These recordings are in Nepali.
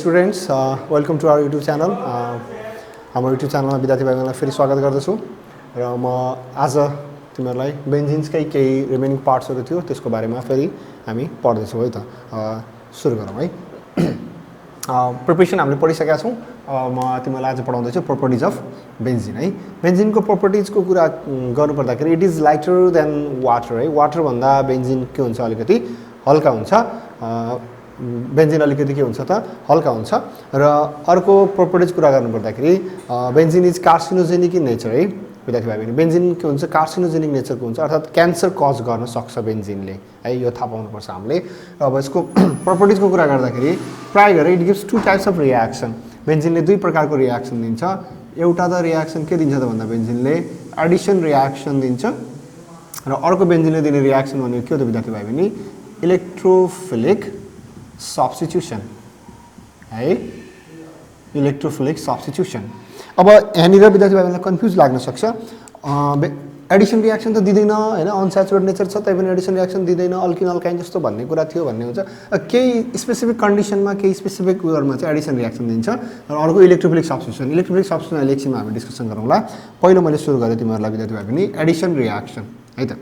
students, welcome to our YouTube channel. हाम्रो YouTube च्यानलमा विद्यार्थी भाइहरूलाई फेरि स्वागत गर्दछु र म आज तिमीहरूलाई बेन्जिन्सकै केही रिमेनिङ पार्ट्सहरु थियो त्यसको बारेमा फेरि हामी पढ्दै छौं है त। सुरु गरौँ है। प्रिपरेसन हामीले पढिसकेका छौं। म तिमीहरूलाई आज पढाउँदै छु प्रपर्टिज अफ बेन्जिन है। बेन्जिनको प्रपर्टिजको कुरा गर्नु पर्दाखेरि it is lighter than water है। वाटर भन्दा बेन्जिन के हुन्छ अलिकति हल्का हुन्छ। बेन्जिन अलिकति के हुन्छ त हल्का हुन्छ र अर्को प्रपर्टिज कुरा गर्नु पर्दाखेरि benzene is carcinogenic in nature है। विद्यार्थी भाइ बहिनी बेन्जिन के हुन्छ कार्सिनोजेनिक नेचरको हुन्छ अर्थात क्यान्सर कज गर्न सक्छ बेन्जिनले है। यो थाहा पाउनुपर्छ हामीले। अब यसको प्रपर्टिजको कुरा गर्दाखेरि प्राय गरी it gives two types of reaction. बेन्जिनले दुई प्रकारको रियाक्सन दिन्छ। एउटा त रियाक्सन के दिन्छ त भन्दा बेन्जिनले एडिसन रियाक्सन दिन्छ र अर्को बेन्जिनले दिने रियाक्सन भनेको के हो त विद्यार्थी भाइ बहिनी इलेक्ट्रोफिलिक सब्स्टिट्युसन है। Electrophilic substitution. अब यहाँनिर विद्यार्थी भाइहरूलाई कन्फ्युज लाग्न सक्छ। एडिसन रियाक्सन त दिँदैन हैन अनस्याचुरेटेड नेचर छ तै पनि एडिसन रियाक्सन दिँदैन अल्किन अल्काइन जस्तो भन्ने कुरा थियो भन्ने हुन्छ। केही स्पेसिफिक कन्डिसनमा केही स्पेसिफिक उयोहरुमा चाहिँ एडिसन रियाक्सन दिन्छ र अर्को इलेक्ट्रोफिलिक सब्स्टिट्युसन। इलेक्ट्रोफिलिक सब्स्टिट्युसन अहिले एकछिनमा हामी डिस्कसन गरौँला। पहिलो मैले सुरु गरे तिमीहरूलाई विद्यार्थी भाइ पनि एडिसन रियाक्सन है त।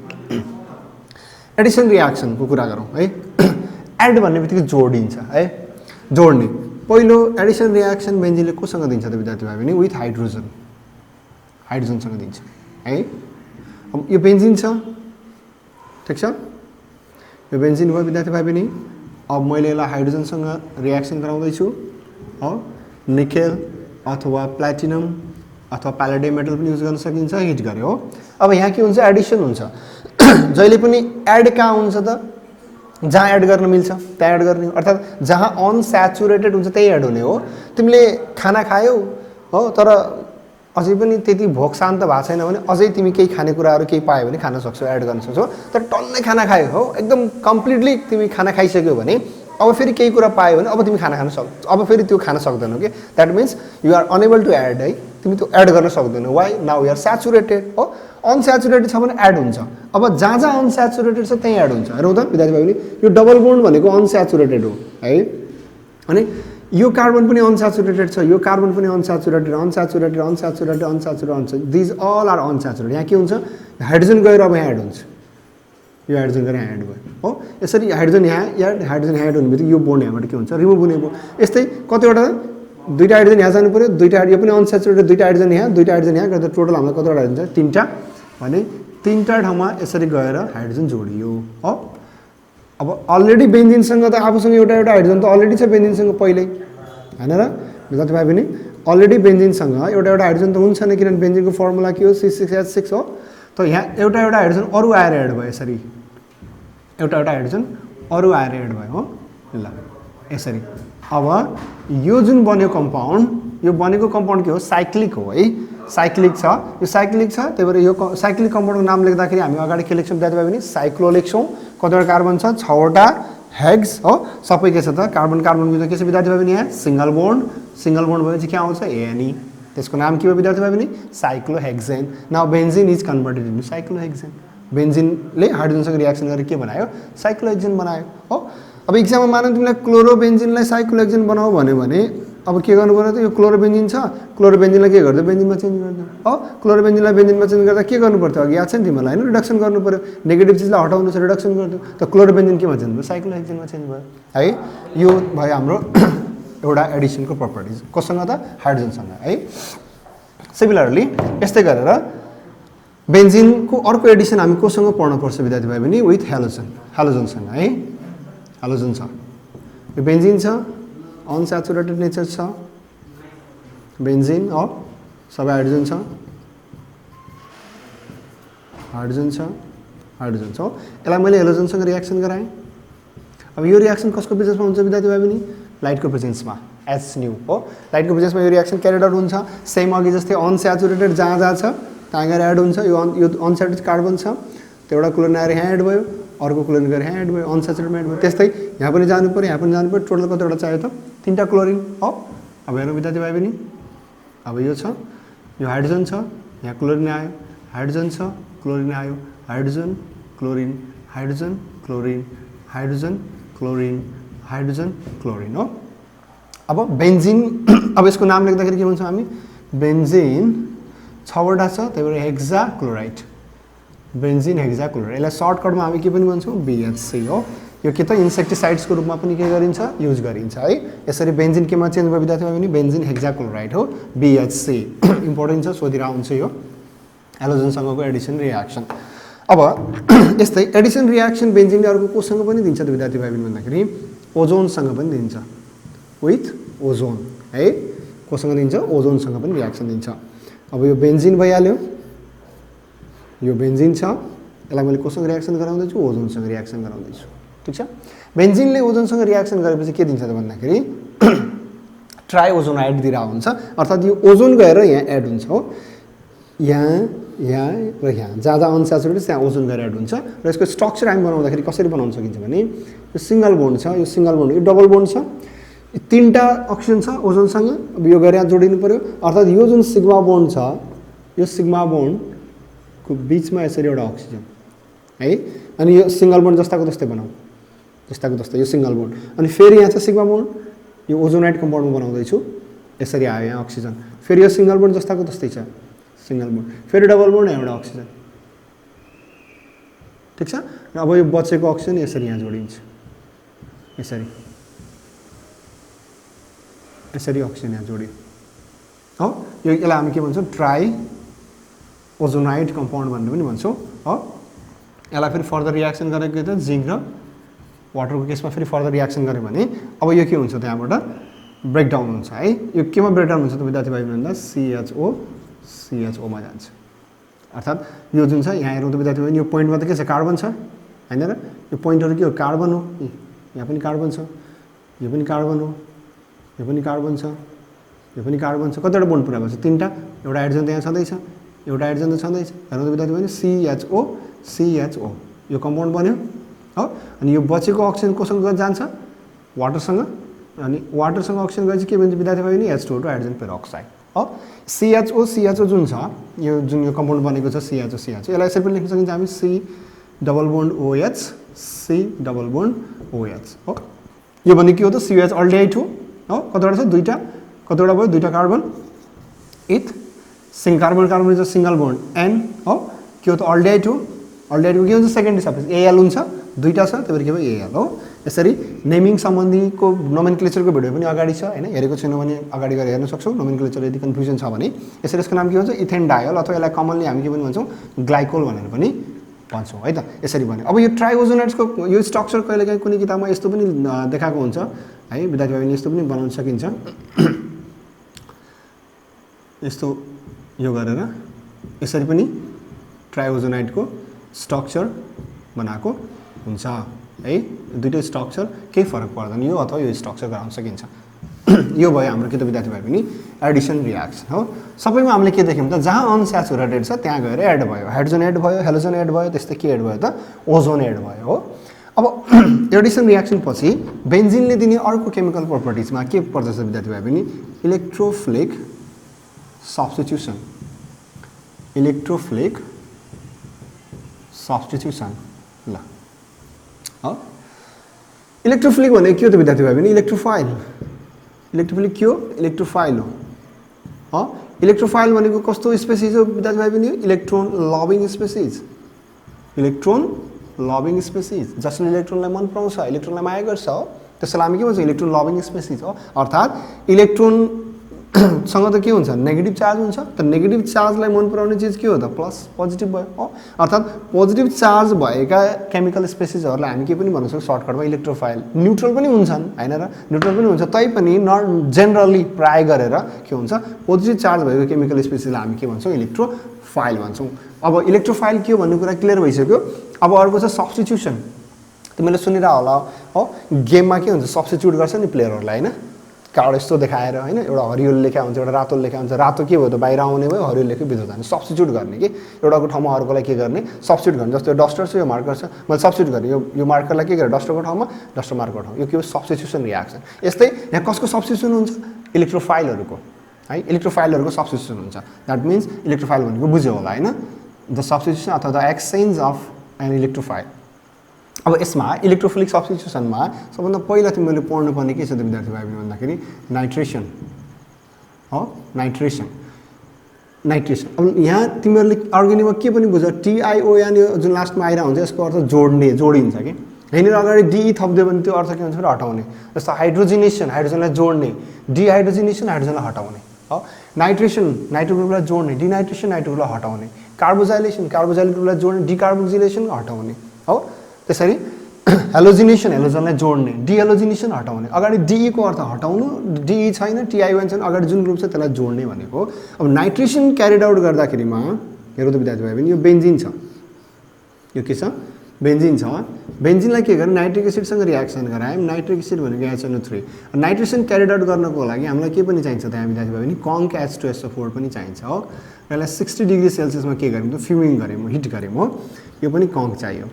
एडिसन रियाक्सनको कुरा गरौँ है। एड भन्ने बित्तिकै जोडिन्छ है। जोड्ने पहिलो एडिसन रियाक्सन बेन्जिनले कोसँग दिन्छ त विद्यार्थी भाइ पनि विथ हाइड्रोजन। हाइड्रोजनसँग दिन्छ है। अब यो बेन्जिन छ ठीक छ। यो बेन्जिन भयो विद्यार्थी भाइ पनि। अब मैले यसलाई हाइड्रोजनसँग रियाक्सन गराउँदै छु हो। निकेल अथवा प्लेटिनम अथवा प्यालेडियम मेटल पनि युज गर्न सकिन्छ हिट गरे हो। अब यहाँ के हुन्छ एडिसन हुन्छ। जहिले पनि एड कहाँ हुन्छ त जहाँ एड गर्न मिल्छ त्यहाँ एड गर्ने अर्थात जहाँ अनस्याचुरेटेड हुन्छ त्यही एड हुने हो। तिमीले खाना खायौ हो तर अझै पनि त्यति भोक शान्त भएको छैन भने अझै तिमी केही खानेकुराहरू केही पायो भने खान सक्छौ एड गर्न सक्छौ। तर टन्नै खाना खायौ हो एकदम कम्प्लिटली तिमी खाना खाइसक्यौ भने अब फेरि केही कुरा पायो भने अब तिमी खाना खान सक्छौ। अब फेरि त्यो खान सक्दैनौ के that means you are unable to add है। तिमी त्यो एड गर्न सक्दैनौ। Why now you are saturated हो। अनस्याचुरेटेड छ भने एड हुन्छ। अब जहाँ जहाँ अनस्याचुरेटेड छ त्यही एड हुन्छ। हेरौँ त विद्यार्थी भाइ यो डबल बोन्ड भनेको अनस्याचुरेटेड हो है। अनि यो कार्बन पनि अनस्याचुरेटेड छ यो कार्बन पनि अनस्याचुरेटेड अनस्याचुरेटेड अनस्याचुरेटेड अनस्याचुरेटेड दिज अल आर अनस्याचुरेटेड। यहाँ के हुन्छ हाइड्रोजन गएर अब यहाँ एड हुन्छ। यो हाइड्रोजन गएर यहाँ एड भयो हो। यसरी हाइड्रोजन यहाँ हाइड्रोजन यहाँ एड हुने बित्तिकै यो बोन्ड यहाँबाट के हुन्छ रिमुभ हुने भयो। यस्तै कतिवटा दुईटा हाइड्रोजन यहाँ जानु पर्यो दुईटा यो पनि अनस्याचुरेटेड दुईटा हाइड्रोजन यहाँ दुईटा हाइड्रोजन यहाँ गर्दा टोटल हामीलाई कतिवटा हाइड्रोजन छ तीनटा भने तीनटा ठाउँमा यसरी गएर हाइड्रोजन जोडियो हो। अब अलरेडी बेन्जिनसँग त आफूसँग एउटा एउटा हाइड्रोजन त अलरेडी छ बेन्जिनसँग पहिल्यै हैन र विद्यार्थी भाइ पनि अलरेडी बेन्जिनसँग एउटा एउटा हाइड्रोजन त हुन्छ नै किनभने बेन्जिनको फर्मुला के हो C6H6 हो। त यहाँ एउटा एउटा हाइड्रोजन अरु आएर एड भयो यसरी एउटा एउटा हाइड्रोजन अरु आएर एड भयो हो। ल यसरी अब यो जुन बन्यो कम्पाउन्ड यो बनेको कम्पाउन्ड के हो साइक्लिक हो है। साइक्लिक छ यो साइक्लिक छ त्यही भएर यो साइक्लिक कम्पाउन्डको नाम लेख्दाखेरि हामी अगाडि के लेख्छौँ विद्यार्थी भाइ पनि साइक्लो लेख्छौँ। कतिवटा कार्बन छ 6वटा हेक्स हो। सबै के छ त कार्बन कार्बनको के छ विद्यार्थी भाइ पनि यहाँ सिंगल बोन्ड भएपछि के आउँछ एनी। त्यसको नाम के हो विद्यार्थी भाइ पनि cyclohexane. Now benzene is converted into cyclohexane. बेन्जिनले हाइड्रोजनसँग रियाक्सन गरेर के बनायो साइक्लोहेक्सेन बनायो हो। अब इक्जाममा मानौँ तिमीलाई क्लोरोबेन्जिनलाई साइक्लोहेक्सेन बनाऊ भन्यो भने अब के गर्नु पर्यो त यो क्लोरोबेन्जिन छ क्लोरोबेन्जिनलाई के गर्दै बेन्जिनमा चेन्ज गर्दै हो। क्लोरोबेन्जिनलाई बेन्जिनमा चेन्ज गर्दा के गर्नु पर्थ्यो अघि याद छ नि तिमीलाई हैन रिडक्सन गर्नु पर्यो। नेगेटिभ चिजलाई हटाउनु छ रिडक्सन गर्नु त क्लोरोबेन्जिन केमा चेन्ज भयो साइक्लोहेक्सेनमा चेन्ज भयो है। यो भयो हाम्रो एउटा एडिसनको प्रपर्टिज कोसँग त हाइड्रोजनसँग है। सिमिलरली यस्तै गरेर बेन्जिनको अर्को एडिसन हामी कोसँग पढ्नु पर्छ विद्यार्थी भाइ पनि विथ हेलोजन। हेलोजनसँग है। हेलोजन छ यो बेन्जिन छ अनस्याचुरेटेड नेचर छ बेन्जिन हो। सबै हाइड्रोजन छ हाइड्रोजन छ हाइड्रोजन छ हो। यसलाई मैले हेलोजनसँग रियाक्सन गराएँ। अब यो रियाक्सन कसको प्रेजेन्समा हुन्छ विद्यार्थी भाइ पनि लाइटको प्रेजेन्समा एच न्यू हो। लाइटको प्रेजेन्समा यो रियाक्सन क्यारिड आउट हुन्छ। सेम अघि जस्तै अनस्याचुरेटेड जहाँ जहाँ छ त्यहाँ गएर एड हुन्छ। यो अनस्याचुरेटेड कार्बन छ त्यो एउटा क्लोरिन आएर यहाँ एड भयो अर्को क्लोरिन गएर यहाँ एड भयो अनस्याचुरेटेडमा एड भयो। त्यस्तै यहाँ पनि जानु पर्यो यहाँ पनि जानु पर्यो टोटल कतिवटा चाहियो त तीनटा क्लोरिन हो। अब हेर्नु विद्यार्थी भाइ पनि अब यो छ यो हाइड्रोजन छ यहाँ क्लोरिन आयो हाइड्रोजन छ क्लोरिन आयो hydrogen chlorine hydrogen chlorine hydrogen chlorine hydrogen chlorine हो। अब बेन्जिन अब यसको नाम लेख्दाखेरि के भन्छौँ हामी बेन्जिन 6 वटा छ त्यही भएर हेक्साक्लोराइड बेन्जिन हेक्साक्लोराइड यसलाई सर्टकटमा हामी के पनि भन्छौँ BHC हो यो के त इन्सेक्टिसाइड्सको रूपमा पनि के गरिन्छ युज गरिन्छ है यसरी बेन्जिन केमा चेन्ज भयो विद्यार्थीमा पनि बेन्जिन हेक्साक्लोराइड हो BHC इम्पोर्टेन्ट छ सोधिरा हुन्छ यो हेलोजनसँगको एडिसन रियाक्सन अब यस्तै एडिसन रियाक्सन बेन्जिनले अर्को कोसँग पनि दिन्छ त विद्यार्थी भाइ बहिनी भन्दाखेरि ओजोनसँग पनि दिन्छ विथ ओजोन है कोसँग दिन्छ ओजोनसँग पनि रियाक्सन दिन्छ अब यो बेन्जिन भइहाल्यो यो बेन्जिन छ यसलाई मैले कोसँग रियाक्सन गराउँदैछु ओजोनसँग रियाक्सन गराउँदैछु ठीक छ बेन्जिनले ओजोनसँग रियाक्सन गरेपछि के दिन्छ त भन्दाखेरि ट्राइओजोनाइड दिइरा हुन्छ अर्थात् यो ओजोन गएर यहाँ एड हुन्छ हो यहाँ र यहाँ ज्यादा अनस्याचुरेटेड त्यहाँ ओजोन गएर एड हुन्छ र यसको स्ट्रक्चर हामी बनाउँदाखेरि कसरी बनाउन सकिन्छ भने यो सिंगल बोन्ड छ यो सिंगल बोन्ड यो डबल बोन्ड छ तीनटा अक्सिजन छ ओजोनसँग अब यो गएर यहाँ जोडिनु पर्यो अर्थात् यो जुन सिग्मा बोन्ड छ यो सिग्मा बोन्डको बीचमा यसरी एउटा अक्सिजन है अनि यो सिंगल बोन्ड जस्ताको त्यस्तै बनाऊ जस्ताको त्यस्तै यो सिंगल बोन्ड अनि फेरि यहाँ छ सिग्मा बोन्ड यो ओजोनाइड कम्पाउन्डमा बनाउँदैछु यसरी आयो यहाँ अक्सिजन फेरि यो सिंगल बोन्ड जस्ताको त्यस्तै छ सिंगल बोन्ड फेरि डबल बोन्ड एउटा अक्सिजन ठीक छ र अब यो बचेको अक्सिजन यसरी यहाँ जोडिन्छ यसरी यसरी अक्सिजन यहाँ जोडियो हो यो यसलाई हामी के भन्छौँ ट्राई ओजोनाइड कम्पाउन्ड भनेर पनि भन्छौँ हो यसलाई फेरि फर्दर रियाक्सन गरेको त जिङ्क र वाटरको केसमा फेरि फर्दर रियाक्सन गऱ्यो भने अब यो के हुन्छ त्यहाँबाट ब्रेकडाउन हुन्छ है यो केमा ब्रेकडाउन हुन्छ त विद्यार्थी भाइ भन्दा CHO मा जान्छ अर्थात् यो जुन छ यहाँ हेर्नु त विद्यार्थी भाइ यो पोइन्टमा त के छ कार्बन छ हैन र यो पोइन्टहरु के हो कार्बन हो यहाँ पनि कार्बन छ यो पनि कार्बन हो यो पनि कार्बन छ यो पनि कार्बन छ कतिवटा बोन्ड पुरा भएको छ तीनटा एउटा हाइड्रोजन त यहाँ छँदैछ एउटा हाइड्रोजन त छँदैछ हेर्नु त विद्यार्थी भाइ CHO यो कम्पाउन्ड बन्यो हो अनि यो बचेको अक्सिजन कोसँग जान्छ वाटरसँग अनि वाटरसँग अक्सिजन गएपछि के भन्छ विद्यार्थी भाइ H2O र हाइड्रोजन पेरोक्साइड हो CHO जुन छ यो जुन यो कम्पाउन्ड बनेको छ CHO यसलाई यसरी पनि लेख्न सकिन्छ हामी C double bond OH C double bond OH हो यो भने के हो त CH अल्डिहाइड हो कतिवटा छ दुईटा कतिवटा भयो दुईटा कार्बन इथ carbon carbon is a single bond N हो के हो त अल्डिहाइड हो अल्डिहाइडको के हुन्छ सेकेन्डरी सफिक्स AL हुन्छ दुईटा छ त्यही भएर के भयो AL हो यसरी नेमिङ सम्बन्धीको नोमेनक्लेचरको भिडियो पनि अगाडि छ हैन हेरेको छैन भने अगाडि गएर हेर्न सक्छौ नोमेनक्लेचर यदि कन्फ्युजन छ भने यसरी यसको नाम के भन्छ इथेन डायल अथवा यसलाई कमनली हामी के पनि भन्छौं ग्लाइकोल भनेर पनि भन्छौं है त यसरी भन्यो अब यो ट्राइओजोनाइड्सको यो स्ट्रक्चर कहिलेकाहीँ कुनै किताबमा यस्तो पनि देखाएको हुन्छ है विद्यार्थी भाइले यस्तो पनि बनाउन सकिन्छ यस्तो यो गरेर यसरी पनि ट्राइओजोनाइडको स्ट्रक्चर बनाएको हुन्छ है दुईटै स्ट्रक्चर केही फरक पर्दैन यो अथवा यो स्ट्रक्चर गराउन सकिन्छ यो भयो हाम्रो के त विद्यार्थी भाइ पनि एडिसन रियाक्सन हो सबैमा हामीले के देख्यौं त जहाँ अनस्याचुरेटेड छ त्यहाँ गएर एड भयो हाइड्रोजन एड भयो हेलोजन एड भयो त्यस्तै के एड भयो त ओजोन एड भयो हो अब एडिसन रियाक्सन पछि बेन्जिनले दिने अर्को केमिकल प्रपर्टिजमा के पर्दछ विद्यार्थी भाइ पनि इलेक्ट्रोफिलिक सब्स्टिट्युसन ल हो इलेक्ट्रोफिलिक भने के हो त विद्यार्थी भाइ पनि इलेक्ट्रोफाइल इलेक्ट्रोफिलिक के हो इलेक्ट्रोफाइल हो इलेक्ट्रोफाइल भनेको कस्तो स्पेसिज हो विद्यार्थी भाइ पनि इलेक्ट्रोन लभिङ स्पेसिज जसले इलेक्ट्रोनलाई मन पराउँछ इलेक्ट्रोनलाई माया गर्छ हो त्यसलाई हामी के भन्छौँ इलेक्ट्रोन लभिङ स्पेसिज हो अर्थात् इलेक्ट्रोन सँग त के हुन्छ नेगेटिभ चार्ज हुन्छ त नेगेटिभ चार्जलाई मन पराउने चीज के हो त प्लस पोजिटिभ भयो हो अर्थात् पोजिटिभ चार्ज भएका केमिकल स्पेसिसहरूलाई हामी के पनि भन्न सक्छौँ सर्टकटमा इलेक्ट्रोफाइल न्यूट्रल पनि हुन्छन् हैन र न्यूट्रल पनि हुन्छ तै पनि नट जेनरली प्राय गरेर के हुन्छ पोजिटिभ चार्ज भएको केमिकल स्पेसिसलाई हामी के भन्छौँ इलेक्ट्रोफाइल भन्छौँ अब इलेक्ट्रोफाइल के हो भन्ने कुरा क्लियर भइसक्यो अब अर्को छ सब्स्टिट्युसन तिमीले सुनिरा होला हो गेममा के हुन्छ सब्स्टिट्युट गर्छ नि प्लेयरहरूलाई हैन कार्ड यस्तो देखाएर हैन एउटा हरियो लेखा हुन्छ एउटा रातो लेखा हुन्छ रातो के भयो त बाहिर आउने भयो हरियो लेख्यो भित्र जाने सब्स्टिट्युट गर्ने के एउटाको ठाउँमा अर्कोलाई के गर्ने सब्स्टिट्युट गर्ने जस्तो डस्टर छ यो मार्कर छ मैले सब्स्टिट्युट गर्ने यो मार्करलाई के गरे डस्टरको ठाउँमा डस्टर मार्करको ठाउँ यो के हो सब्स्टिट्युसन रियाक्सन यस्तै यहाँ कसको सब्स्टिट्युसन हुन्छ इलेक्ट्रोफाइलहरुको है इलेक्ट्रोफाइलहरुको सब्स्टिट्युसन हुन्छ दैट मीन्स इलेक्ट्रोफाइल भनेको बुझ्यो होला हैन द सब्स्टिट्युसन अथवा the exchange of an electrophile अब यसमा इलेक्ट्रोफिलिक सब्स्टिट्युसनमा सबभन्दा पहिला तिमीले पढ्नुपर्ने के छ त विद्यार्थी भाइ बहिनी भन्दाखेरि नाइट्रेसन हो नाइट्रेसन अब यहाँ तिमीहरूले अर्ग्यानिकमा के पनि बुझ TION जुन लास्टमा आइरहेको हुन्छ यसको अर्थ जोडिन्छ कि यहाँनिर अगाडि DE थप्दियो भने त्यो अर्थ के हुन्छ फेरि हटाउने जस्तो हाइड्रोजनलाई जोड्ने हाइड्रोजनलाई हटाउने हो नाइट्रो ग्रुपलाई जोड्ने डिनाइट्रेसन नाइट्रो ग्रुपलाई हटाउने कार्बोजाइलेसन ग्रुपलाई जोड्ने डिकार्बोक्सिलेसन हटाउने हो त्यसरी हेलोजिनेसनलाई जोड्ने डिहेलोजिनेसन हटाउने अगाडि DE को अर्थ हटाउनु DE छैन TION छैन अगाडि जुन ग्रुप छ त्यसलाई जोड्ने भनेको अब नाइट्रेसन क्यारिड आउट गर्दाखेरिमा हेरौँ त विद्यार्थी भाइ बहिनी यो बेन्जिन छ यो के छ बेन्जिन छ बेन्जिनलाई के गर्यो नाइट्रिक एसिडसँग रियाक्सन गरायौँ नाइट्रिक एसिड भनेको HNO3 नाइट्रेसन क्यारिड आउट गर्नको लागि हामीलाई के पनि चाहिन्छ त्यहाँ विद्यार्थी भाइ बहिनी कङ्क H2SO4 पनि चाहिन्छ हो यसलाई 60 डिग्री सेल्सियसमा के गर्यौँ त फ्युमिङ गऱ्यौँ हिट गऱ्यौँ हो यो पनि कङ्क चाहियो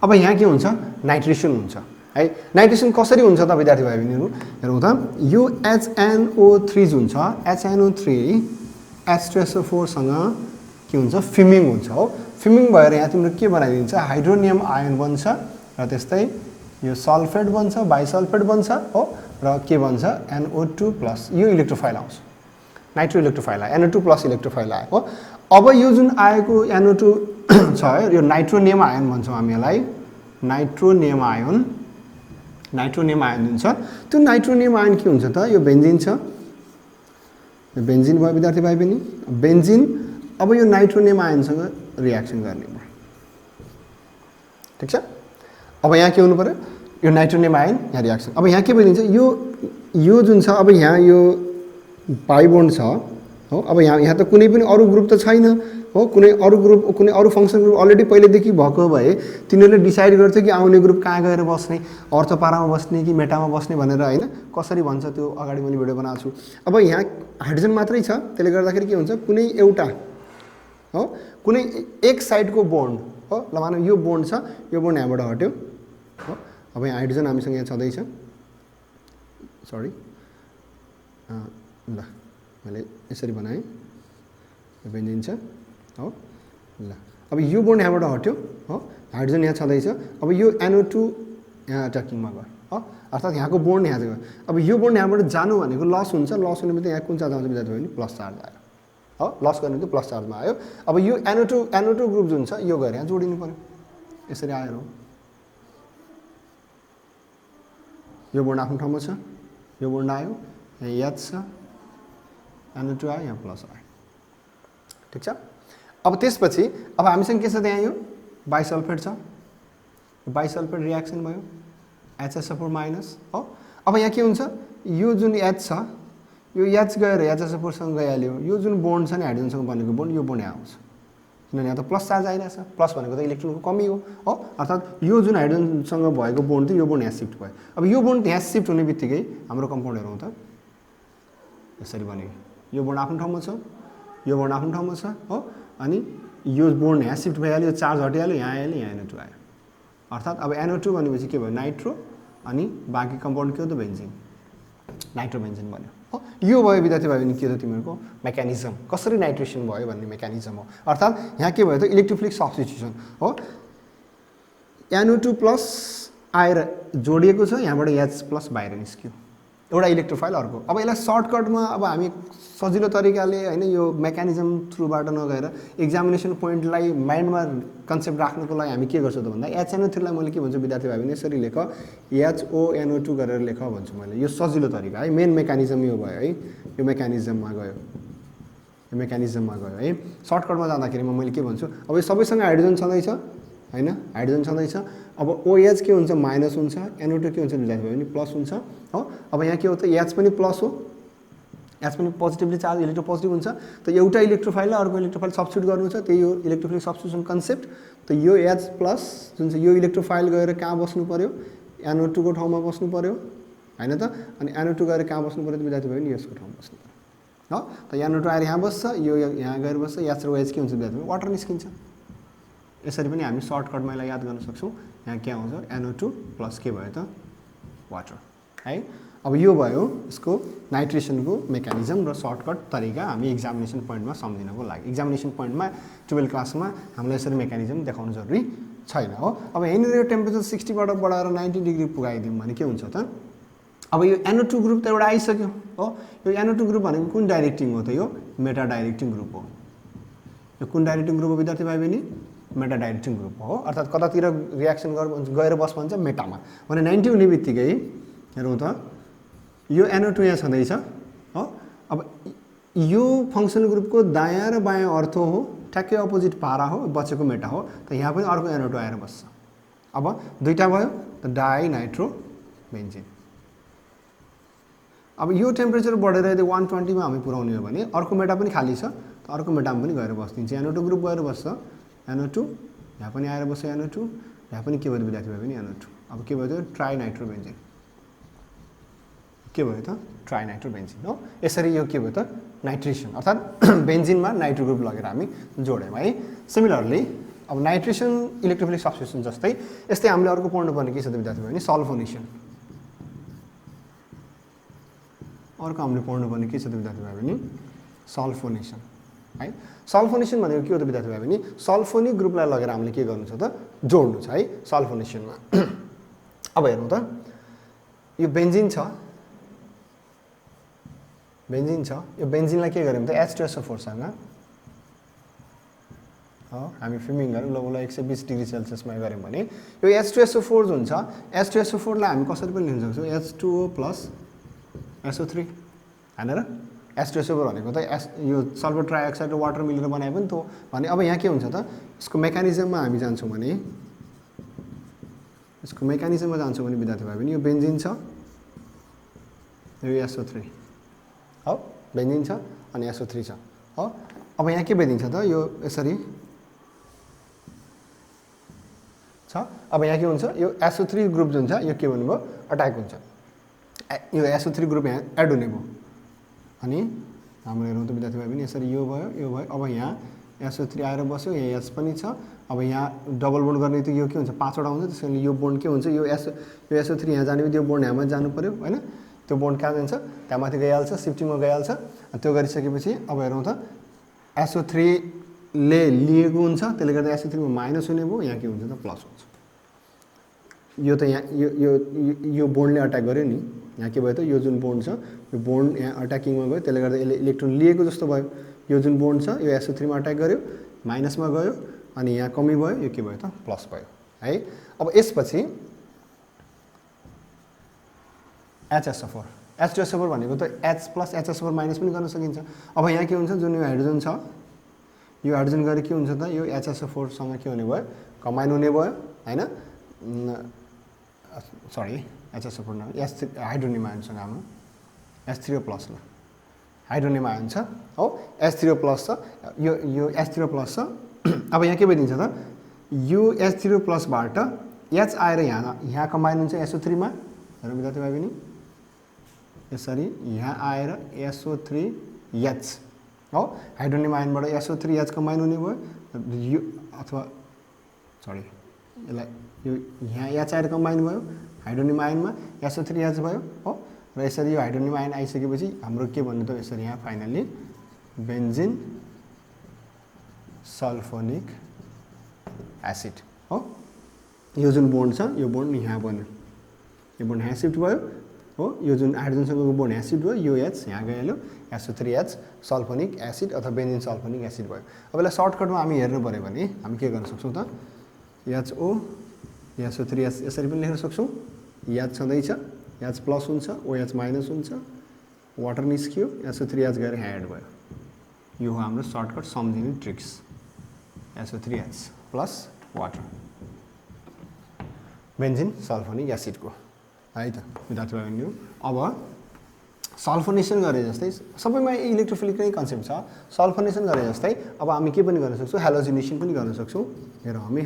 अब यहाँ के हुन्छ नाइट्रेसन हुन्छ है नाइट्रेसन कसरी हुन्छ त विद्यार्थी भाइ बहिनीहरू हेरौँ त यो HNO3 जुन छ HNO3 H2SO4 सँग के हुन्छ फ्युमिङ हुन्छ हो फ्युमिङ भएर यहाँ तिम्रो के बनाइदिन्छ हाइड्रोनियम आयन बन्छ र त्यस्तै यो सल्फेट बन्छ बाइसल्फेट बन्छ हो र के बन्छ NO2+ यो इलेक्ट्रोफाइल आउँछ नाइट्रो इलेक्ट्रोफाइल आयो NO2+ इलेक्ट्रोफाइल आयो हो अब यो जुन आएको NO2 छ यो नाइट्रोनियम आयन भन्छौँ हामी यसलाई नाइट्रोनियम आयन जुन छ त्यो नाइट्रोनियम आयन के हुन्छ त यो बेन्जिन छ यो बेन्जिन भयो विद्यार्थी भाइ बहिनी बेन्जिन अब यो नाइट्रोनियम आयनसँग रियाक्सन गर्ने भयो ठिक छ अब यहाँ के हुनु पर्यो यो नाइट्रोनियम आयन यहाँ रियाक्सन अब यहाँ के भइदिन्छ यो जुन छ अब यहाँ यो पाइ बोन्ड छ हो अब यहाँ त कुनै पनि अरू ग्रुप त छैन हो कुनै अरू फङ्सन ग्रुप अलरेडी पहिलेदेखि भएको भए तिनीहरूले डिसाइड गर्थ्यो कि आउने ग्रुप कहाँ गएर बस्ने अर्थपारामा बस्ने कि मेटामा बस्ने भनेर होइन कसरी भन्छ त्यो अगाडि मैले भिडियो बनाएको छु अब यहाँ हाइड्रोजन मात्रै छ त्यसले गर्दाखेरि के हुन्छ कुनै एउटा हो कुनै एक साइडको बोन्ड हो ल मानौँ यो बोन्ड छ यो बोन्ड यहाँबाट हट्यो हो अब यहाँ हाइड्रोजन हामीसँग यहाँ छँदैछ सरी ल मैले यसरी बनाएँ यो बेन्जिन छ हो ल अब यो बोन्ड यहाँबाट हट्यो हो हाइड्रोजन यहाँ छँदैछ अब यो NO2 यहाँ ट्र्याकिङमा गयो हो अर्थात् यहाँको बोन्ड यहाँ गयो अब यो बोन्ड यहाँबाट जानु भनेको लस हुन्छ लस हुने बित्तिकै यहाँ कुन चार्ज आउँछ विद्यार्थी भने प्लस चार्ज आयो हो लस गर्ने त्यो प्लस चार्जमा आयो अब यो NO2 ग्रुप जुन छ यो गएर यहाँ जोडिनु पर्यो यसरी आएर हो यो बोन्ड आफ्नो ठाउँमा छ यो बोन्ड आयो यहाँ H छ NO2 आयो यहाँ प्लस आयो ठिक छ अब त्यसपछि अब हामीसँग के छ त्यहाँ यो बाइसल्फेट छ बाइसल्फेट रियाक्सन भयो HSO4- हो अब यहाँ के हुन्छ यो जुन H छ यो H गएर HSO4 सँग गइहाल्यो यो जुन बोन्ड छ नि हाइड्रोजनसँग बनेको बोन्ड यो बोन्ड यहाँ आउँछ किनभने यहाँ त प्लस चार्ज आइरहेछ प्लस भनेको त इलेक्ट्रोनको कमी हो अर्थात् यो जुन हाइड्रोजनसँग भएको बोन्ड थियो यो बोन्ड यहाँ सिफ्ट भयो अब यो बोन्ड यहाँ सिफ्ट हुने बित्तिकै हाम्रो कम्पाउन्ड हेरौँ त यसरी बन्यो यो बोन्ड आफ्नो ठाउँमा छ यो बोन्ड आफ्नो ठाउँमा छ हो अनि यो बोन्ड यहाँ सिफ्ट भइहाल्यो चार्ज हटिहाल्यो यहाँ आइहाल्यो यहाँ NO2 आयो अर्थात् अब NO2 भनेपछि के भयो नाइट्रो अनि बाँकी कम्पाउन्ड के हो त बेन्जिन नाइट्रो बेन्जिन बन्यो हो यो भयो विद्यार्थी भाइ बहिनी के हो तिमीहरूको मेकानिजम कसरी नाइट्रेसन भयो भन्ने मेकानिजम हो अर्थात् यहाँ के भयो त इलेक्ट्रोफिलिक सब्स्टिट्युसन हो NO2+ आएर जोडिएको छ यहाँबाट H+ बाहिर निस्क्यो एउटा इलेक्ट्रोफाइल अर्को अब यसलाई सर्टकटमा अब हामी सजिलो तरिकाले होइन यो मेकानिजम थ्रुबाट नगएर एक्जामिनेसन पोइन्टलाई माइन्डमा कन्सेप्ट राख्नको लागि हामी के गर्छौँ त भन्दा HNO3 लाई मैले के भन्छु विद्यार्थी भाइ बहिनी यसरी लेख HONO2 गरेर लेख भन्छु मैले यो सजिलो तरिका है मेन मेकानिजम यो भयो है यो मेकानिजममा गयो है सर्टकटमा जाँदाखेरि मैले के भन्छु अब यो सबैसँग हाइड्रोजन छँदैछ हैन हाइड्रोजन छँदैछ अब OH के हुन्छ माइनस हुन्छ NO2 के हुन्छ विद्यार्थी भाइ बहिनी प्लस हुन्छ हो अब यहाँ के हो त H पनि प्लस हो H पनि पोजिटिभली चार्ज इलेक्ट्रोपोजिटिभ हुन्छ त एउटा इलेक्ट्रोफाइललाई अर्को इलेक्ट्रोफाइल सब्स्टिट्युट गर्नु छ त्यही हो इलेक्ट्रोफिलिक सब्स्टिट्युसन कन्सेप्ट त यो H+ जुन चाहिँ यो इलेक्ट्रोफाइल गएर कहाँ बस्नु पर्यो NO2 को ठाउँमा बस्नु पर्यो हैन त अनि NO2 गएर कहाँ बस्नु पर्यो त विद्यार्थी भाइ बहिनी यसको ठाउँमा बस्नु पर्यो हो त NO2 आएर यहाँ बस्छ यो यहाँ गएर बस्छ H र OH के हुन्छ विद्यार्थी भाइ वाटर निस्किन्छ यसरी पनि हामी सर्टकटमा यसलाई याद गर्न सक्छौँ यहाँ के आउँछ NO2 प्लस के भयो त वाटर है अब यो भयो यसको नाइट्रेसनको मेकानिजम र सर्टकट तरिका हामी एक्जामिनेसन पोइन्टमा सम्झिनको लागि एक्जामिनेसन पोइन्टमा 12 क्लासमा हामीलाई यसरी मेकानिजम देखाउनु जरुरी छैन हो। अब यहाँनिर टेम्परेचर 60 बाट बढाएर 90 डिग्री पुगाइदिउँ भने के हुन्छ त? अब यो NO2 ग्रुप त एउटा आइसक्यो हो। यो NO2 ग्रुप भनेको कुन डाइरेक्टिङ हो त? यो मेटा डाइरेक्टिङ ग्रुप हो। यो कुन डाइरेक्टिङ ग्रुप हो विद्यार्थी भाइ बहिनी? मेटा डाइरेक्टिङ ग्रुप हो। अर्थात् कतातिर रियाक्सन गएर बस भन्छ मेटामा। भने 90 हुने बित्तिकै हेरौँ त यो NO2 यहाँ छँदैछ हो। अब यो फङ्सनल ग्रुपको दायाँ र बायाँ अर्थो हो, ठ्याक्कै अपोजिट पारा हो, बचेको मेटा हो। त यहाँ पनि अर्को NO2 आएर बस्छ। अब दुईटा भयो त डाइ नाइट्रो बेन्जिन। अब यो टेम्परेचर बढेर यदि 120 मा हामी पुर्याउने हो भने अर्को मेटा पनि खाली छ, त अर्को मेटामा पनि गएर बस्दिन्छ। NO2 ग्रुप गएर बस्छ, NO2 यहाँ पनि आएर बस्छ, NO2 यहाँ पनि के भयो विद्यार्थी भाइ पनि NO2। अब के भयो त? Tri nitro benzene. के भयो त? ट्राई नाइट्रो बेन्जिन हो। यसरी यो के भयो त? नाइट्रेसन, अर्थात् बेन्जिनमा नाइट्रो ग्रुप लगेर हामी जोड्यौँ है। सिमिलरली अब नाइट्रेसन इलेक्ट्रोफिलिक सब्स्टिट्युसन जस्तै यस्तै हामीले अर्को पढ्नुपर्ने के छ त विद्यार्थी भाइ भने? सल्फोनेसन। अर्को हामीले पढ्नुपर्ने के छ त विद्यार्थी भाइ भने? सल्फोनेसन है। सल्फोनेसन भनेको के हो त विद्यार्थी भाइ भने? सल्फोनिक ग्रुपलाई लगेर हामीले के गर्नु छ त? जोड्नु छ है सल्फोनेसनमा। अब हेर्नु त यो बेन्जिन छ, बेन्जिन छ। यो बेन्जिनलाई के गर्यौँ त? H2SO4 सँग हामी फ्युमिङ गऱ्यौँ ल 120 डिग्री सेल्सियसमा गऱ्यौँ भने यो H2SO4 जुन छ, H2SO4 लाई हामी कसरी पनि लिन सक्छौँ? H2O प्लस SO3 हैन र? H2SO4 भनेको त यो सल्फर ट्राइअक्साइड र वाटर मिलेर बनाए पनि त हो। भने अब यहाँ के हुन्छ त? यसको मेकानिजममा हामी जान्छौँ भने विद्यार्थी भाइ पनि यो बेन्जिन छ, यो SO3 हो। बेन्जिन छ अनि SO3 छ हो। अब यहाँ के भइदिन्छ त? यो यसरी छ। अब यहाँ के हुन्छ? यो SO3 ग्रुप जुन छ यो के भन्नुभयो? अट्याक हुन्छ। यो SO3 ग्रुप यहाँ एड हुने भयो अनि हाम्रो हेर्नु त विद्यार्थी भाइ पनि यसरी यो भयो, यो भयो। अब यहाँ SO3 आएर बस्यो, यहाँ H पनि छ। अब यहाँ डबल बोन्ड गर्ने त यो के हुन्छ? 5 वटा हुन्छ। त्यसैले यो बोन्ड के हुन्छ? यो SO3 यहाँ जाने बित्तिकै यो बोन्ड यहाँमा जानु पर्यो हैन? त्यो बोन्ड कहाँ जान्छ? त्यहाँमाथि गइहाल्छ, शिफ्टिङमा गइहाल्छ। त्यो गरिसकेपछि अब हेरौँ त SO3 ले लिएको हुन्छ, त्यसले गर्दा SO3 मा माइनस हुने भयो, यहाँ के हुन्छ त? प्लस हुन्छ। यो त यहाँ यो बोन्डले अट्याक गर्यो नि, यहाँ के भयो त? यो जुन बोन्ड छ यो बोन्ड यहाँ अट्याकिङमा गयो, त्यसले गर्दा यसले इलेक्ट्रोन लिएको जस्तो भयो। यो जुन बोन्ड छ यो SO3 मा अट्याक गर्यो, माइनसमा गयो अनि यहाँ कमी भयो, यो के भयो त? प्लस भयो है। अब यसपछि HSO4 H2SO4 भनेको त H प्लस HSO4 माइनस पनि गर्न सकिन्छ। अब यहाँ के हुन्छ? जुन यो हाइड्रोजन छ, यो हाइड्रोजन गरे के हुन्छ त? यो HSO4 सँग के हुने भयो? कम्बाइन हुने भयो हैन? सरी HSO4 न, हाइड्रोनियम आयनसँग हाम्रो H3O प्लस ल हाइड्रोनियम आयन छ हो। H3O प्लस छ, यो H3O प्लस छ। अब यहाँ के भइदिन्छ त? यो H3O प्लसबाट H आएर यहाँ कम्बाइन हुन्छ SO3 मा। हेर्नु विद्यार्थी भाइ पनि यसरी यहाँ आएर SO3H हो। हाइड्रोनियम आयनबाट SO3H कम्बाइन हुने भयो यो, अथवा सरी यसलाई यो यहाँ H आएर कम्बाइन भयो हाइड्रोनियम आयनमा, SO3H भयो हो। र यसरी यो हाइड्रोनियम आयन आइसकेपछि हाम्रो के भन्नु त? यसरी यहाँ फाइनली बेन्जिन सल्फोनिक एसिड हो। यो जुन बोन्ड छ यो बोन्ड यहाँ बन्यो, यो बोन्ड यहाँ सिफ्ट भयो हो। यो जुन हाइड्रोजनसँगको बोन्ड यहाँ सिफ्ट भयो, यो H यहाँ गइहाल्यो, SO3H सल्फोनिक एसिड अथवा बेन्जिन सल्फोनिक एसिड भयो। अब यसलाई सर्टकटमा हामी हेर्नु पऱ्यो भने हामी के गर्न सक्छौँ त? HO SO3H यसरी पनि लेख्न सक्छौँ। H छँदैछ, H प्लस हुन्छ, OH माइनस हुन्छ, वाटर निस्कियो, SO3H गएर यहाँ एड भयो। यो हो हाम्रो सर्टकट सम्झिने tricks. SO3H plus water benzene sulphonic एसिडको है त विद्यार्थी भाइहरु। अब सल्फोनेसन गरे जस्तै सबैमा इलेक्ट्रोफिलिक नै कन्सेप्ट छ। सल्फोनेसन गरे जस्तै अब हामी के पनि गर्न सक्छौँ? हेलोजिनेसन पनि गर्न सक्छौँ। हेरौँ हामी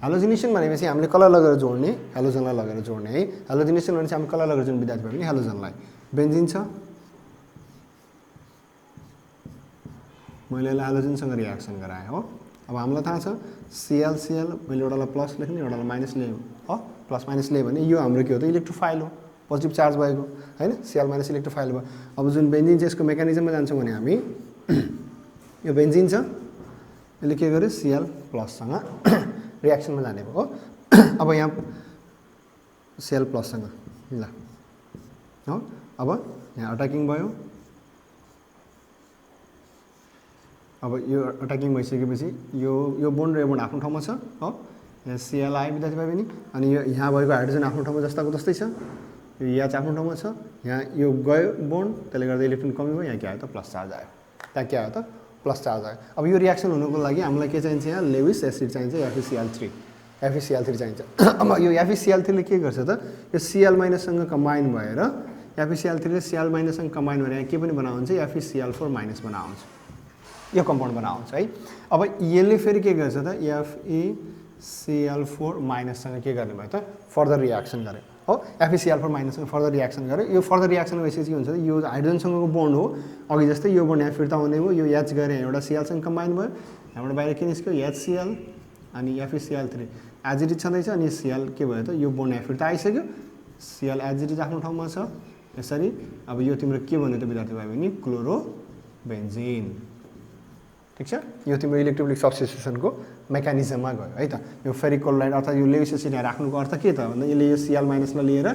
हेलोजिनेसन भनेपछि हामीले कलर लगेर जोड्ने, हेलोजनलाई लगेर जोड्ने है। हेलोजिनेसन भनेपछि हामी कलर लगेर जोड्ने विद्यार्थी भाइ पनि हेलोजनलाई। बेन्जिन छ, मैले यसलाई हेलोजनसँग रियाक्सन गराएँ हो। अब हामीलाई थाहा छ Cl मैले एउटालाई प्लस लेख्ने एउटालाई माइनस ल्याएँ हो। प्लस माइनस ल्याएँ भने यो हाम्रो के हो त? इलेक्ट्रोफाइल हो, पोजिटिभ चार्ज भएको हैन। Cl माइनस इलेक्ट्रोफाइल भयो। अब जुन बेन्जिन छ यसको मेकानिजममा जान्छौँ भने हामी यो बेन्जिन छ, यसले के गर्यो Cl प्लससँग रिएक्सनमा जाने भयो हो अब यहाँ Cl प्लससँग ल हो अब यहाँ अट्याकिङ भयो अब यो अट्याकिङ भइसकेपछि यो बोन्ड र यो बोन्ड आफ्नो ठाउँमा छ हो यहाँ Cl आयो विद्यार्थी भाइ बहिनी अनि यो यहाँ भएको हाइड्रोजन आफ्नो ठाउँमा जस्ताको जस्तै छ यो यहाँ चाहिँ आफ्नो ठाउँमा छ यहाँ यो गयो बोन्ड त्यसले गर्दा इलेक्ट्रोन कमी भयो यहाँ के आयो त प्लस चार्ज आयो त्यहाँ के आयो त प्लस चार्ज आयो अब यो रिएक्सन हुनुको लागि हामीलाई के चाहिन्छ यहाँ लेविस एसिड चाहिन्छ FeCl3 चाहिन्छ अब यो FeCl3 ले के गर्छ त यो Cl- सँग कम्बाइन भएर FeCl3 ले Cl- सँग कम्बाइन भएर यहाँ के पनि बनाउँछ FeCl4- बनाउँछ यो कम्पाउन्ड बनाउँछ है अब यसले फेरि के गर्छ त FeCl4- सँग के गर्ने भयो त फर्दर रिएक्सन गरे हो FeCl4- सँग फर्दर रिएक्सन गरे यो फर्दर रिएक्सन भइसकेपछि के हुन्छ त यो हाइड्रोजनसँगको बोन्ड हो अघि जस्तै यो बोन्ड यहाँ फिर्ता हुने हो यो H गरे एउटा Cl सँग कम्बाइन भयो यहाँबाट बाहिर के निस्क्यो HCl अनि FeCl3 एज इट इज छँदैछ अनि Cl के भयो त यो बोन्ड यहाँ फिर्ता आइसक्यो Cl एज इट इज आफ्नो ठाउँमा छ यसरी अब यो तिम्रो के भन्यो त विद्यार्थी भाइ बहिनी क्लोरोबेन्जिन ठीक छ यो तिम्रो इलेक्ट्रोफिलिक सब्स्टिट्युसनको मेकानिजममा गयो है त यो फेरिक क्लोराइड अर्थात् यो लेविस एसिड यहाँ राख्नुको अर्थ के त भन्दा यसले यो Cl- लाई लिएर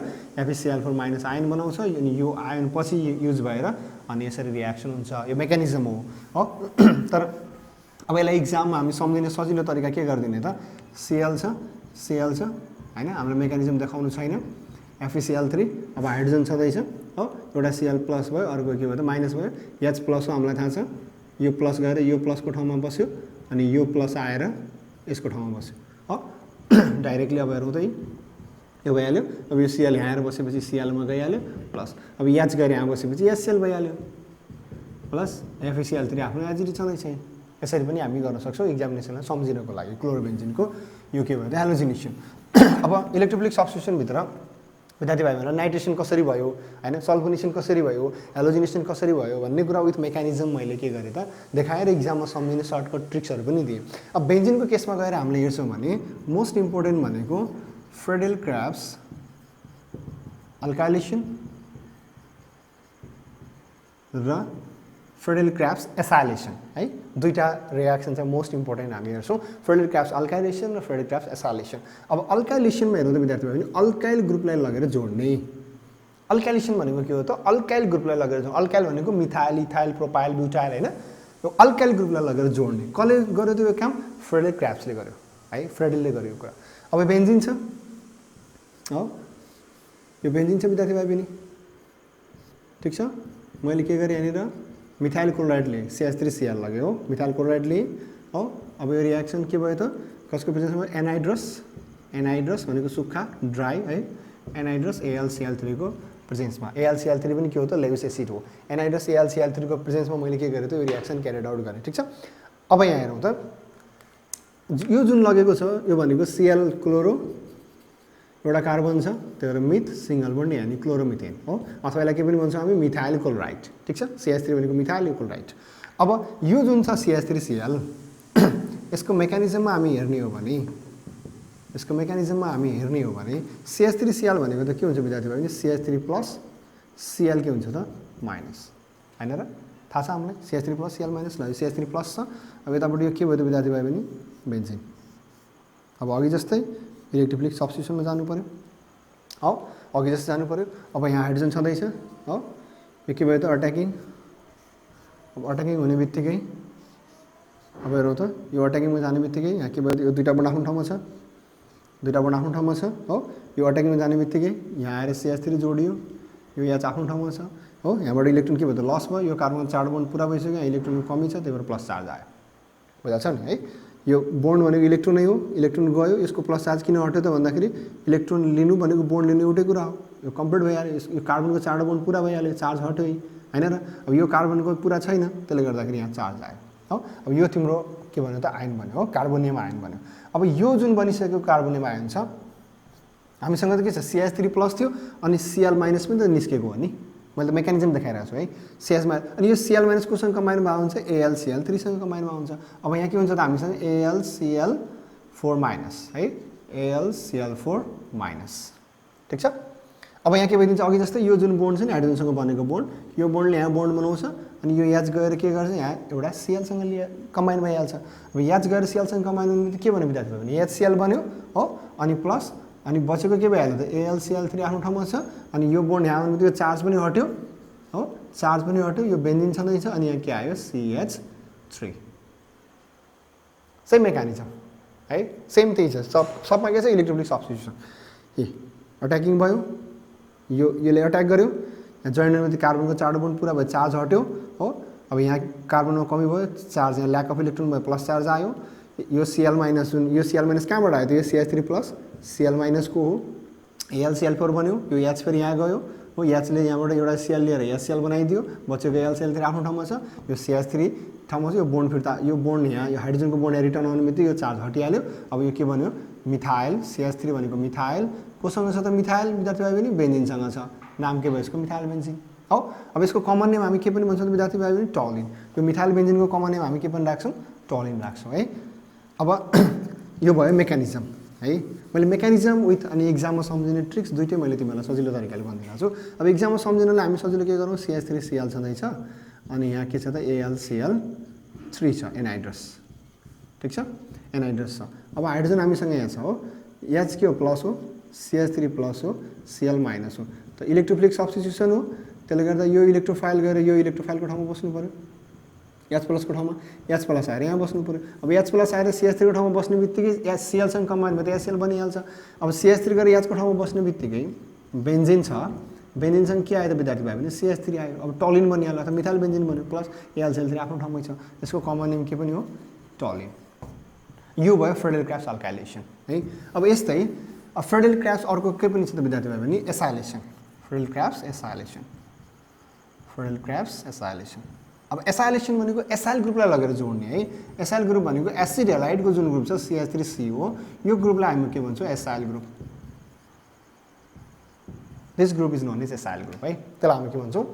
FeCl4- आयन बनाउँछ अनि यो आयन पछि युज भएर अनि यसरी रिएक्सन हुन्छ यो मेकानिजम हो तर अब यसलाई इक्जाममा हामी सम्झिने सजिलो तरिका के गरिदिने त Cl छ हैन हाम्रो मेकानिजम देखाउनु छैन FeCl3 अब हाइड्रोजन छँदैछ हो एउटा Cl+ भयो अर्को के भयो त माइनस भयो H+ हो हामीलाई थाहा छ यो प्लस गएर यो प्लसको ठाउँमा बस्यो अनि यो प्लस आएर यसको ठाउँमा बस्यो हो डाइरेक्टली अब हेरौँ त यो भइहाल्यो अब यो Cl यहाँ आएर बसेपछि Cl मा गइहाल्यो प्लस अब H गएर यहाँ बसेपछि HCl भइहाल्यो प्लस FeCl3 आफ्नो एज इट इज छँदैछ यसरी पनि हामी गर्न सक्छौँ एक्जामिनेसनलाई सम्झिनको लागि क्लोरोबेन्जिनको यो के भयो त हेलोजिनेसन अब इलेक्ट्रोफिलिक सब्स्टिट्युसन भित्र विद्यार्थी भाइहरुलाई नाइट्रेसन कसरी भयो हैन सल्फोनेसन कसरी भयो हेलोजिनेसन कसरी भयो भन्ने कुरा विथ मेकानिजम मैले के गरे त देखाएर एक्जाममा सम्झिने सर्टकट ट्रिक्सहरु पनि दिए अब बेन्जिनको केसमा गएर हामीले हेर्छौं भने मोस्ट इम्पोर्टेन्ट भनेको फ्रेडेल क्राब्स अल्काइलेसन र फ्रेडेल क्राब्स एसाइलेसन है दुईटा रिएक्सन चाहिँ मोस्ट इम्पोर्टेन्ट हामी हेर्छौं फ्रेडेल क्राब्स अल्काइलेसन र फ्रेडेल क्राब्स एसाइलेसन अब अल्काइलेसनमा हेर्नु त विद्यार्थी भाइ अल्काइल ग्रुपलाई लगेर जोड्ने अल्काइलेसन भनेको के हो त अल्काइल ग्रुपलाई लगेर जोड्ने अल्काइल भनेको मिथाइल इथाइल प्रोपाइल ब्युटाइल हैन यो अल्काइल ग्रुपलाई लगेर जोड्ने कसले गर्यो त यो काम फ्रेडेल क्राब्सले गर्यो है फ्रेडेलले गर्यो कुरा अब बेन्जिन छ हो यो बेन्जिन छ विद्यार्थी भाइ पनि ठीक छ मैले के गरे यहाँनिर मिथाइल क्लोराइडले CH3Cl लाग्यो हो मिथाइल क्लोराइडले हो अब यो रिएक्सन के भयो त कसको प्रेजेन्समा एनाइड्रस भनेको सुक्खा ड्राई है एनाइड्रस AlCl3 को प्रेजेन्समा AlCl3 पनि के हो त लेविस एसिड हो एनाइड्रस AlCl3 को प्रेजेन्समा मैले के गरे त यो रिएक्सन क्यारिड आउट गरे ठीक छ अब यहाँ हेरौँ त यो जुन लगेको छ यो भनेको Cl क्लोरो एउटा कार्बन छ त्यो भएर मिथ सिंगल बन्ड यानी क्लोरोमिथेन हो अथवा यसलाई के पनि भन्छौँ हामी मिथाइल क्लोराइड ठीक छ CH3 भनेको मिथाइल क्लोराइड अब यो जुन छ CH3Cl यसको मेकानिजममा हामी हेर्ने हो भने CH3Cl भनेको त के हुन्छ विद्यार्थी भाइ CH3 प्लस Cl के हुन्छ त माइनस हैन र थाहा छ हामीलाई CH3 प्लस Cl माइनस ल CH3 प्लस छ अब यताबाट यो के भयो त विद्यार्थी भाइ पनि बेन्जिन अब अघि जस्तै इलेक्ट्रोफिलिक सब्स्टिट्युसनमा जानु पर्यो हो अघि जस्तै जानु पर्यो अब यहाँ हाइड्रोजन छँदैछ हो यो के भयो त अट्याकिङ अब अट्याकिङ हुने बित्तिकै अब हेरौँ त यो अट्याकिङमा जाने बित्तिकै यहाँ के भयो यो दुईटा बन्ड आफ्नो ठाउँमा छ हो यो अट्याकिङमा जाने बित्तिकै यहाँ आएर CH3 जोडियो यो यहाँ आफ्नो ठाउँमा छ हो यहाँबाट इलेक्ट्रोन के भयो त लस भयो यो कार्बन चार्ज बन्ड पुरा भइसक्यो यहाँ इलेक्ट्रोनको कमी छ त्यही भएर प्लस चार्ज आयो बुझाएको छ नि है यो बोन्ड भनेको इलेक्ट्रोन नै हो इलेक्ट्रोन गयो यसको प्लस चार्ज किन हट्यो त भन्दाखेरि इलेक्ट्रोन लिनु भनेको बोन्ड लिनु एउटै कुरा हो यो कम्प्लिट भइहाल्यो यो कार्बनको चार्ज बन्ड पुरा भइहाल्यो चार्ज हट्यो हैन र अब यो कार्बनको पुरा छैन त्यसले गर्दाखेरि यहाँ चार्ज आयो हो अब यो तिम्रो के भन्यो त आयन बन्यो हो कार्बोनियम आयन बन्यो अब यो जुन बनिसकेको कार्बोनियम आयन छ हामीसँग त के छ CH3 प्लस थियो अनि Cl माइनस पनि त निस्केको हो नि मैले मेकानिजम देखाइरहेको छु है CH अनि यो Cl माइनस कोसँग कम्बाइन भए हुन्छ AlCl3 सँग कम्बाइन भए हुन्छ अब यहाँ के हुन्छ त हामीसँग AlCl4 माइनस है AlCl4 माइनस ठीक छ अब यहाँ के भइदिन्छ अघि जस्तै यो जुन बोन्ड छ नि हाइड्रोजनसँग बनेको बोन्ड यो बोन्डले यहाँ बोन्ड बनाउँछ अनि यो एच गएर के गर्छ यहाँ एउटा सिएलसँग कम्बाइन भइहाल्छ। अब एच गएर सिएलसँग कम्बाइन हुनु के भन्यो विद्यार्थी भने एचसिएल बन्यो हो, अनि प्लस अनि बचेको के भइहाल्यो त एएलसिएल3 आफ्नो ठाउँमा छ। अनि यो बोन्ड यहाँ आउनु बित्तिकै चार्ज पनि हट्यो हो, चार्ज पनि हट्यो, यो बेन्जिन छँदैछ अनि यहाँ के आयो CH3। सेम मेकानिजम है, सेम त्यही छ, सबमा के छ इलेक्ट्रोफिलिक सब्स्टिट्युसन। ए अट्याकिङ भयो, यसले अट्याक गर्यो, यहाँ जोइन्टमा कार्बनको चारवटा बोन्ड पुरा भयो, चार्ज हट्यो हो। अब यहाँ कार्बनमा कमी भयो, चार्ज यहाँ ल्याक अफ इलेक्ट्रोन भयो, प्लस चार्ज आयो। यो Cl माइनस जुन यो Cl माइनस कहाँबाट आयो त यो CH3 प्लस Cl माइनस को हो, AlCl4 बन्यो, यो H फेरि यहाँ गयो हो, Hले यहाँबाट एउटा Cl लिएर HCl बनाइदियो, बचेको AlCl3 आफ्नो ठाउँमा छ, यो CH3 ठाउँमा छ। यो बोन्ड फिर्ता यो बोन्ड यहाँ यो हाइड्रोजनको बोन्ड यहाँ रिटर्न आउने बित्तिकै यो चार्ज हटिहाल्यो। अब यो के भन्यो मिथाइल, CH3 भनेको मिथाइल, कोसँग छ त मिथाइल विद्यार्थी भाइ बहिनी बेन्जिनसँग छ, नाम के भयो यसको मिथाइल बेन्जिन हो। अब यसको कमन नेम हामी के पनि भन्छौँ विद्यार्थी भाइ बहिनी टलिन। यो मिथाइल बेन्जिनको कमन नेम हामी के पनि राख्छौँ टलिन राख्छौँ है। अब यो भयो मेकानिजम है, मैले मेकानिजम विथ अनि एक्जाममा सम्झिने ट्रिक्स दुइटै मैले तिमीहरूलाई सजिलो तरिकाले भनिदिएको छु। अब एक्जाममा सम्झिनलाई हामी सजिलो के गरौँ CH3Cl छँदैछ अनि यहाँ के छ त AlCl3 छ एनहाइड्रस, ठिक छ एनहाइड्रस छ। अब हाइड्रोजन हामीसँग यहाँ छ हो, H के हो प्लस हो, CH3 प्लस हो, Cl माइनस हो, त इलेक्ट्रोफिलिक सब्स्टिट्युसन हो, त्यसले गर्दा यो इलेक्ट्रोफाइल गएर यो इलेक्ट्रोफाइलको ठाउँमा बस्नु पऱ्यो, H प्लसको ठाउँमा H प्लस आएर यहाँ बस्नु पऱ्यो। अब H प्लस आएर CH3 को ठाउँमा बस्ने बित्तिकै Clसँग कम्बाइन भयो त HCl बनिहाल्छ। अब CH3 गएर H को ठाउँमा बस्ने बित्तिकै बेन्जिन छ, बेन्जिनसँग के आयो त विद्यार्थी भाइ भने CH3 आयो। अब टलिन बनिहाल्यो अथवा मिथाइल बेन्जिन बन्यो, प्लस AlCl3 आफ्नो ठाउँमै छ, यसको कमन नेम के पनि हो टलिन। यो भयो फ्रेडेल क्राफ्ट्स अल्काइलेसन है। अब यस्तै फ्रेडेल क्राफ्ट्स अर्को के पनि छ त विद्यार्थी भाइ भने एसाइलेसन, फ्रेडेल क्राफ्ट्स एसाइलेसन, फ्रेडेल क्राफ्ट्स एसाइलेसन। अब एसाइलेसन भनेको एसाइल ग्रुपलाई लगेर जोड्ने है। एसाइल ग्रुप भनेको एसिड हेलाइडको जुन ग्रुप छ CH3CO, यो ग्रुपलाई हामी के भन्छौँ acyl group. This group is known as acyl group है, त्यसलाई हामी के भन्छौँ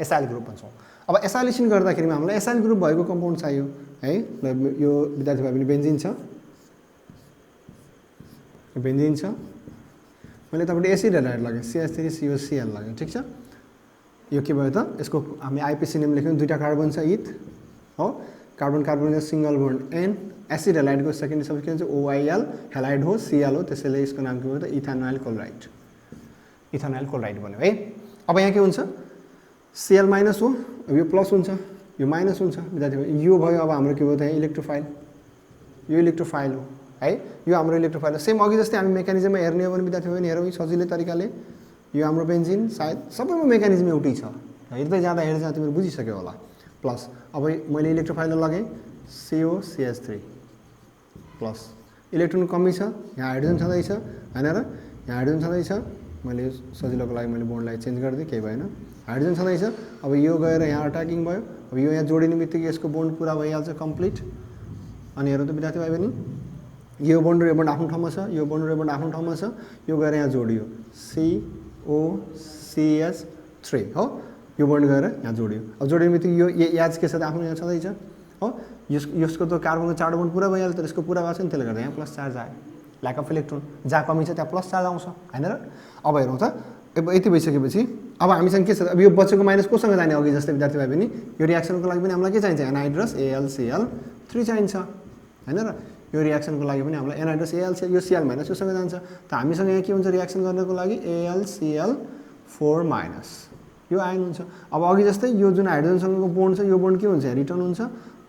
एसाइल ग्रुप भन्छौँ। अब एसाइलेसन गर्दाखेरि हामीलाई एसाइल ग्रुप भएको कम्पाउन्ड चाहियो है। यो विद्यार्थी भाइ पनि बेन्जिन छ, बेन्जिन छ, मैले तपाईँले एसिड हेलाइड लगाएँ CH3COCl लगाएँ, ठिक छ। यो के भयो त यसको हामी आइपिसी नेम लेख्यौँ, दुईवटा कार्बन छ इथ हो, कार्बन कार्बन सिङ्गल बोन्ड एन, एसिड हेलाइडको सेकेन्ड सब के भन्छ OIL, हेलाइड हो Cl हो, त्यसैले यसको नाम के भयो त इथानोइल क्लोराइड, इथानोइल क्लोराइड बन्यो है। अब यहाँ के हुन्छ Cl माइनस हो, यो प्लस हुन्छ, यो माइनस हुन्छ विद्यार्थी भाइ, यो भयो। अब हाम्रो के भयो त यहाँ इलेक्ट्रोफाइल, यो इलेक्ट्रोफाइल हो है, यो हाम्रो इलेक्ट्रोफाइल हो। सेम अघि जस्तै हामी मेकानिजममा हेर्ने हो भने विद्यार्थी भाइ हेरौँ सजिलै तरिकाले, यो हाम्रो बेन्जिन सायद सबैमा मेकानिजम एउटै छ, हेर्दै जाँदा तिमीहरू बुझिसक्यो होला। प्लस अब मैले इलेक्ट्रोफाइल लगाएँ COCH3 प्लस, इलेक्ट्रोन कमी छ, यहाँ हाइड्रोजन छँदैछ होइन र, यहाँ हाइड्रोजन छँदैछ, मैले सजिलोको लागि मैले बोन्डलाई चेन्ज गरिदिएँ, केही भएन, हाइड्रोजन छँदैछ। अब यो गएर यहाँ अट्याकिङ भयो, अब यो यहाँ जोडिने बित्तिकै यसको बोन्ड पुरा भइहाल्छ कम्प्लिट। अनि हेरौँ त विद्यार्थी भाइ बहिनी, यो बोन्ड र यो बोन्ड आफ्नो ठाउँमा छ, यो बोन्ड र यो बोन्ड आफ्नो ठाउँमा छ, यो गएर यहाँ जोडियो COCH3 हो, यो बोन्ड गएर यहाँ जोडियो। अब जोडिने बित्तिकै यो एच के छ त आफ्नो यहाँ छँदैछ हो, यसको त कार्बनको चारवटा बोन्ड पुरा भइहाल्यो, तर यसको पुरा भएको छ नि, त्यसले गर्दा यहाँ प्लस चार्ज आयो, ल्याक अफ इलेक्ट्रोन, जहाँ कमी छ त्यहाँ प्लस चार्ज आउँछ होइन र। अब हेरौँ त अब यति भइसकेपछि अब हामीसँग के छ, अब यो बचेको माइनस कोसँग जाने अघि जस्तै विद्यार्थी भाइ पनि यो रियाक्सनको लागि पनि हामीलाई के चाहिन्छ एनहाइड्रस AlCl3 चाहिन्छ होइन र। यो रियाक्सनको लागि पनि हामीलाई एनहाइड्रस AlCl, यो Cl माइनस योसँग जान्छ, त हामीसँग यहाँ के हुन्छ रियाक्सन गर्नको लागि AlCl4 माइनस, यो आयन हुन्छ। अब अघि जस्तै यो जुन हाइड्रोजनसँगको बोन्ड छ, यो बोन्ड के हुन्छ रिटर्न हुन्छ,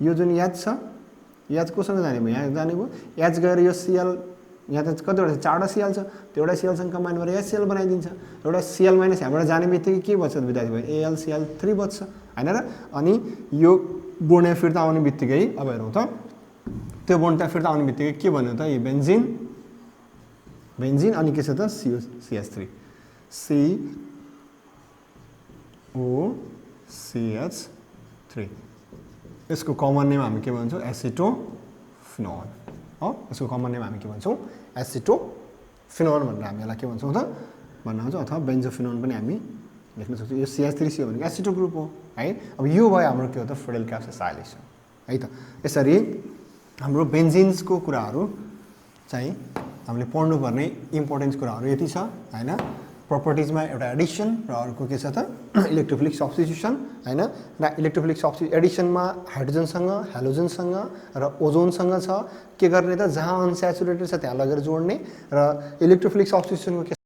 यो जुन H छ, H कोसँग जाने भयो यहाँ जाने भयो, H गएर यो Cl यहाँ त कतिवटा चारवटा Cl छ, त्यो एउटा Clसँग कम्बाइन गरेर HCl बनाइदिन्छ, एउटा Cl माइनस यहाँबाट जाने बित्तिकै के बच्छ विद्यार्थी भाइ AlCl3 बच्छ होइन र। अनि यो बोन्ड यहाँ फिर्ता आउने बित्तिकै अब हेरौँ त त्यो बोन्ड त्यहाँ फिर्ता आउने बित्तिकै के भन्यो त यो बेन्जिन, बेन्जिन अनि के छ त CH3 COCH3, यसको कमन नेम हामी के भन्छौँ एसिटोफिनोन हो, यसको कमन नेम हामी के भन्छौँ एसिटोफिनोन भनेर हामी यसलाई के भन्छौँ त भन्न आउँछ, अथवा बेन्जोफिनोन पनि हामी लेख्न सक्छौँ। यो CH3CO भनेको एसिटो ग्रुप हो है। अब यो भयो हाम्रो के हो त फ्रेडेल क्राफ्ट्स एसाइलेसन है त। यसरी हाम्रो बेन्जिन्सको कुराहरू चाहिँ हामीले पढ्नुपर्ने इम्पोर्टेन्स कुराहरू यति छ होइन। प्रपर्टिजमा एउटा एडिसन र अर्को के छ त इलेक्ट्रोफिलिक सब्स्टिट्युसन हैन र इलेक्ट्रोफिलिक एडिसनमा हाइड्रोजनसँग हेलोजनसँग र ओजोनसँग छ के गर्ने त जहाँ अनस्याचुरेटेड छ त्यहाँ लगेर जोड्ने र इलेक्ट्रोफिलिक सब्स्टिट्युसनको